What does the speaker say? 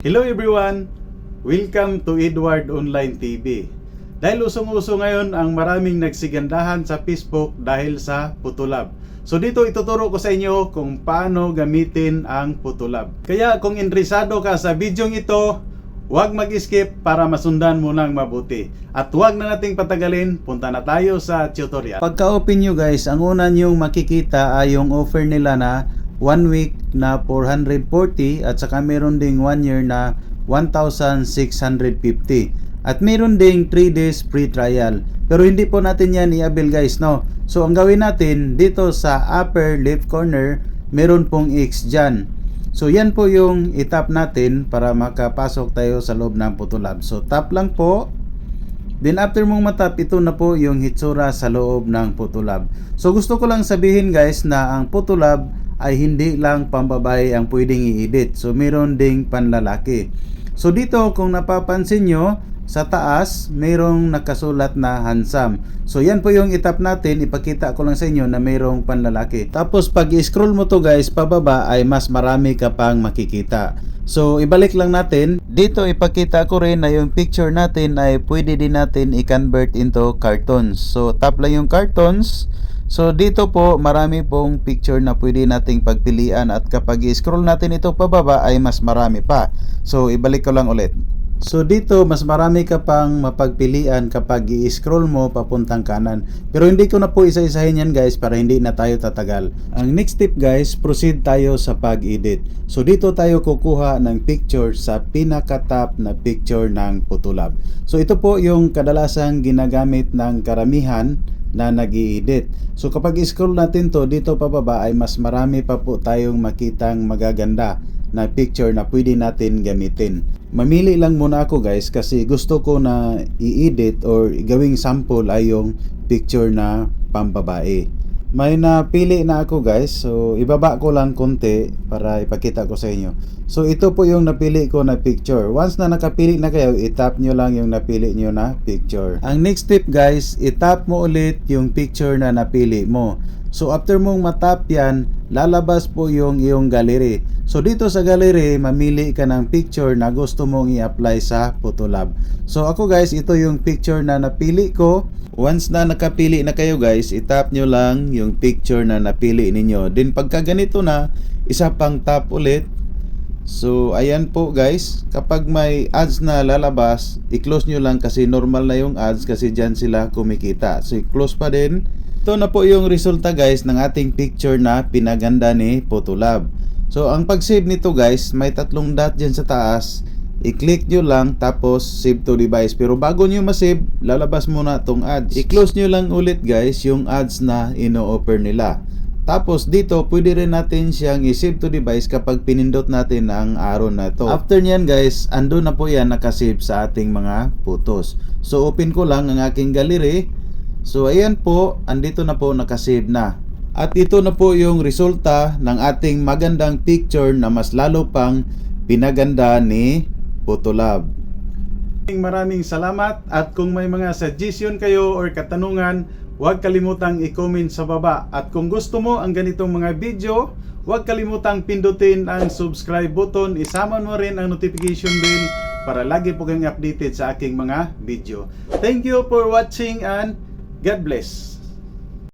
Hello everyone! Welcome to Edward Online TV. Dahil usong-uso ngayon ang maraming nagsigandahan sa Facebook dahil sa Photolab. So dito ituturo ko sa inyo kung paano gamitin ang Photolab. Kaya kung interesado ka sa bidyong ito, huwag mag-skip para masundan mo ng mabuti. At huwag na nating patagalin, punta na tayo sa tutorial. Pagka-open nyo guys, ang una nyong makikita ay yung offer nila na 1 week na 440 at saka meron ding 1 year na 1,650 at meron ding 3 days free trial. Pero hindi po natin yan i-avail guys, no? So ang gawin natin dito sa upper left corner, meron pong X dyan. So yan po yung itap natin para makapasok tayo sa loob ng Photolab. So tap lang po. Then after mong matap, ito na po yung hitsura sa loob ng Photolab. So gusto ko lang sabihin guys na ang Photolab ay hindi lang pambabae ang pwedeng i-edit. So meron ding panlalaki. So dito kung napapansin nyo, sa taas mayroong nakasulat na handsome. So yan po yung itap natin. Ipakita ko lang sa inyo na mayroong panlalaki. Tapos pag i-scroll mo to guys, pababa ay mas marami ka pang makikita. So ibalik lang natin. Dito ipakita ko rin na yung picture natin ay pwede din natin i-convert into cartons. So tap lang yung cartons. So dito po marami pong picture na pwede nating pagpilian at kapag i-scroll natin ito pababa ay mas marami pa. So ibalik ko lang ulit. So dito mas marami ka pang mapagpilian kapag i-scroll mo papuntang kanan. Pero hindi ko na po isa-isahin yan guys para hindi na tayo tatagal. Ang next step guys, proceed tayo sa pag-edit. So dito tayo kukuha ng picture sa pinaka-top na picture ng Photolab. So ito po yung kadalasang ginagamit ng karamihan na nag-i-edit. So kapag i-scroll natin to dito pababa ay mas marami pa po tayong makitang magaganda na picture na pwede natin gamitin. Mamili lang muna ako guys kasi gusto ko na i-edit or gawing sample ay yung picture na pambabae. May napili na ako guys, so ibaba ko lang konti para ipakita ko sa inyo. So ito po yung napili ko na picture. Once na nakapili na kayo, itap nyo lang yung napili nyo na picture. Ang next step guys, itap mo ulit yung picture na napili mo. So after mong matap yan, lalabas po yung iyong gallery. So dito sa gallery, mamili ka ng picture na gusto mong i-apply sa Photolab. So ako guys, ito yung picture na napili ko. Once na nakapili na kayo guys, itap nyo lang yung picture na napili ninyo. Then pagka ganito na, isa pang tap ulit. So ayan po guys, kapag may ads na lalabas, i-close nyo lang kasi normal na yung ads kasi dyan sila kumikita. So i-close pa din. Ito na po yung resulta guys ng ating picture na pinaganda ni Photolab. So ang pag-save nito guys, may tatlong dot dyan sa taas. I-click nyo lang tapos save to device. Pero bago nyo ma-save, lalabas muna tong ads. I-close nyo lang ulit guys yung ads na ino-offer nila. Tapos dito pwede rin natin siyang i-save to device kapag pinindot natin ang arrow na to. After nyan guys, ando na po yan nakasave sa ating mga photos. So open ko lang ang aking gallery. So ayan po, andito na po nakasave na. At ito na po yung resulta ng ating magandang picture na mas lalo pang pinaganda ni Photolab. Maraming salamat at kung may mga suggestion kayo or katanungan, huwag kalimutang i-comment sa baba. At kung gusto mo ang ganitong mga video, huwag kalimutang pindutin ang subscribe button. Isama mo rin ang notification bell para lagi po kayong updated sa aking mga video. Thank you for watching and God bless.